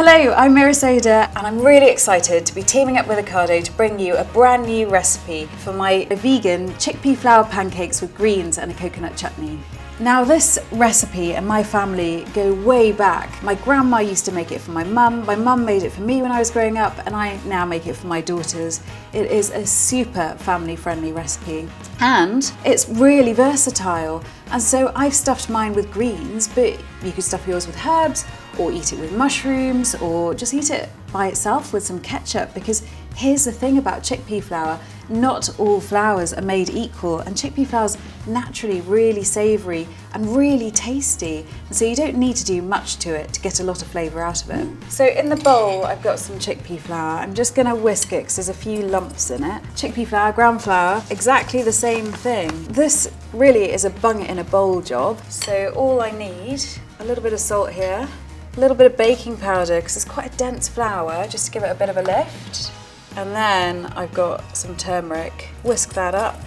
Hello, I'm Meera Sodha and I'm really excited to be teaming up with Ocado to bring you a brand new recipe for my vegan chickpea flour pancakes with greens and a coconut chutney. Now this recipe and my family go way back. My grandma used to make it for my mum made it for me when I was growing up, and I now make it for my daughters. It is a super family friendly recipe and it's really versatile. And so I've stuffed mine with greens, but you could stuff yours with herbs or eat it with mushrooms or just eat it by itself with some ketchup, because here's the thing about chickpea flour. Not all flours are made equal, and chickpea flour is naturally really savoury and really tasty, and so you don't need to do much to it to get a lot of flavour out of it. So in the bowl I've got some chickpea flour. I'm just going to whisk it because there's a few lumps in it. Chickpea flour, ground flour, exactly the same thing. This really is a bung it in a bowl job. So all I need, a little bit of salt here, a little bit of baking powder because it's quite a dense flour, just to give it a bit of a lift. And then I've got some turmeric. Whisk that up.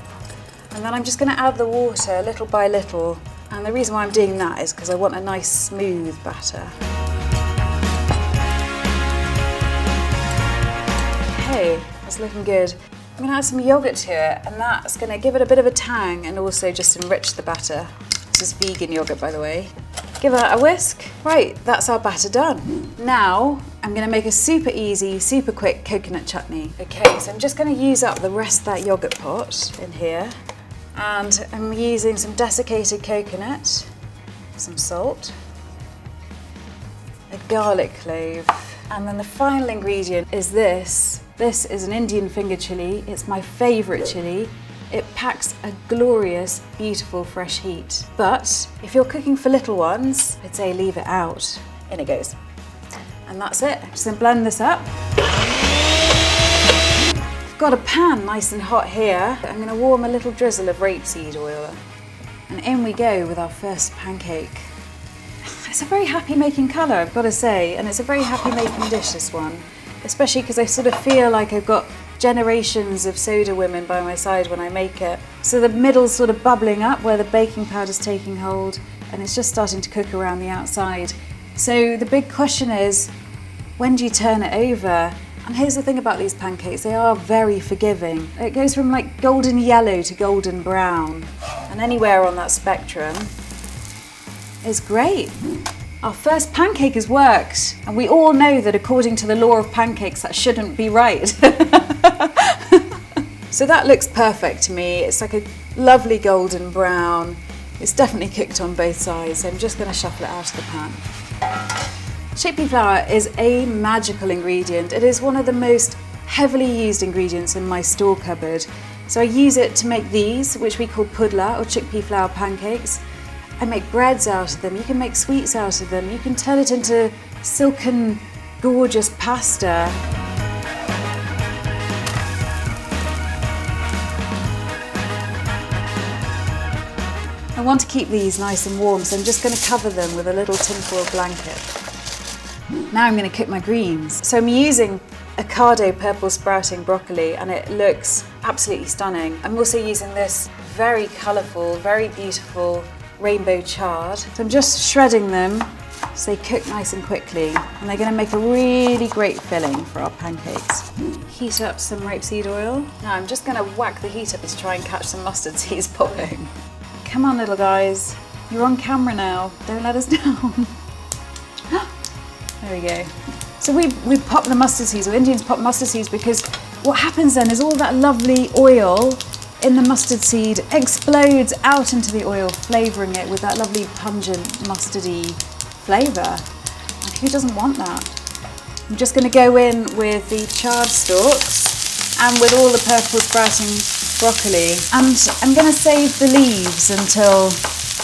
And then I'm just going to add the water little by little. And the reason why I'm doing that is because I want a nice smooth batter. Okay, that's looking good. I'm going to add some yogurt to it, and that's going to give it a bit of a tang and also just enrich the batter. This is vegan yogurt, by the way. Give that a whisk. Right, that's our batter done. Now, I'm going to make a super easy, super quick coconut chutney. Okay, so I'm just going to use up the rest of that yogurt pot in here. And I'm using some desiccated coconut, some salt, a garlic clove, and then the final ingredient is this. This is an Indian finger chilli. It's my favourite chilli. It packs a glorious, beautiful, fresh heat. But if you're cooking for little ones, I'd say leave it out. In it goes. And that's it. I'm just going to blend this up. I've got a pan nice and hot here. I'm going to warm a little drizzle of rapeseed oil. And in we go with our first pancake. It's a very happy making colour, I've got to say, and it's a very happy making dish, this one. Especially because I sort of feel like I've got generations of soda women by my side when I make it. So the middle's sort of bubbling up where the baking powder's taking hold, and it's just starting to cook around the outside. So the big question is, when do you turn it over? And here's the thing about these pancakes, they are very forgiving. It goes from like golden yellow to golden brown, and anywhere on that spectrum is great. Our first pancake has worked, and we all know that according to the law of pancakes, that shouldn't be right. So that looks perfect to me. It's like a lovely golden brown. It's definitely cooked on both sides, so I'm just going to shuffle it out of the pan. Chickpea flour is a magical ingredient. It is one of the most heavily used ingredients in my store cupboard. So I use it to make these, which we call pudla or chickpea flour pancakes. I make breads out of them, you can make sweets out of them, you can turn it into silken, gorgeous pasta. I want to keep these nice and warm, so I'm just going to cover them with a little tinfoil blanket. Now I'm going to cook my greens. So I'm using Ocado purple sprouting broccoli, and it looks absolutely stunning. I'm also using this very colourful, very beautiful rainbow chard. So I'm just shredding them so they cook nice and quickly, and they're going to make a really great filling for our pancakes. Heat up some rapeseed oil. Now I'm just going to whack the heat up to try and catch some mustard seeds popping. Come on, little guys, you're on camera now, don't let us down. There we go. So we pop the mustard seeds, or Indians pop mustard seeds, because what happens then is all that lovely oil in the mustard seed explodes out into the oil, flavouring it with that lovely pungent mustardy flavour. And who doesn't want that? I'm just going to go in with the chard stalks and with all the purple sprouting broccoli. And I'm going to save the leaves until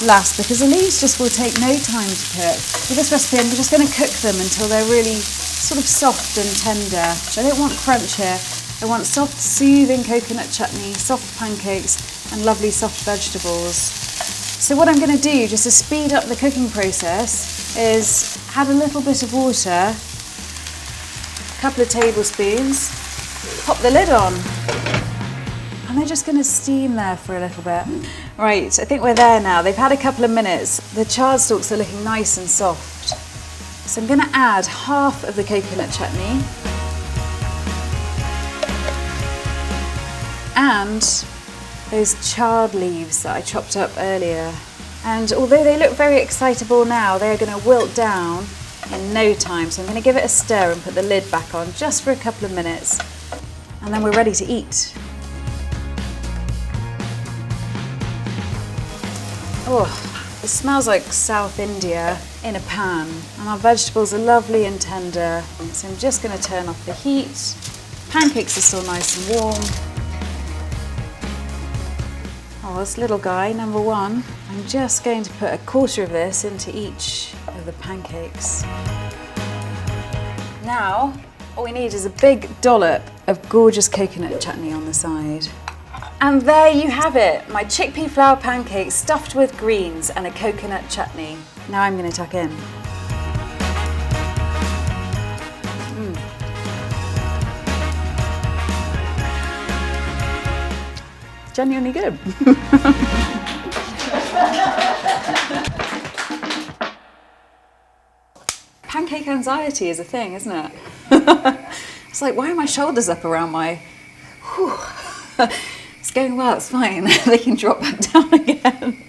last, because the leaves just will take no time to cook. For this recipe I'm just going to cook them until they're really sort of soft and tender. I don't want crunch here. I want soft, soothing coconut chutney, soft pancakes, and lovely soft vegetables. So what I'm going to do, just to speed up the cooking process, is add a little bit of water, a couple of tablespoons, pop the lid on, and they're just going to steam there for a little bit. Right, I think we're there now. They've had a couple of minutes. The chard stalks are looking nice and soft. So I'm going to add half of the coconut chutney and those chard leaves that I chopped up earlier. And although they look very excitable now, they're going to wilt down in no time. So I'm going to give it a stir and put the lid back on just for a couple of minutes. And then we're ready to eat. Oh, it smells like South India in a pan. And our vegetables are lovely and tender. So I'm just going to turn off the heat. Pancakes are still nice and warm. Oh, this little guy, number one. I'm just going to put a quarter of this into each of the pancakes. Now, all we need is a big dollop of gorgeous coconut chutney on the side. And there you have it, my chickpea flour pancakes stuffed with greens and a coconut chutney. Now I'm going to tuck in. Genuinely good. Pancake anxiety is a thing, isn't it? It's like, why are my shoulders up around my... Whew. It's going well, it's fine. They can drop back down again.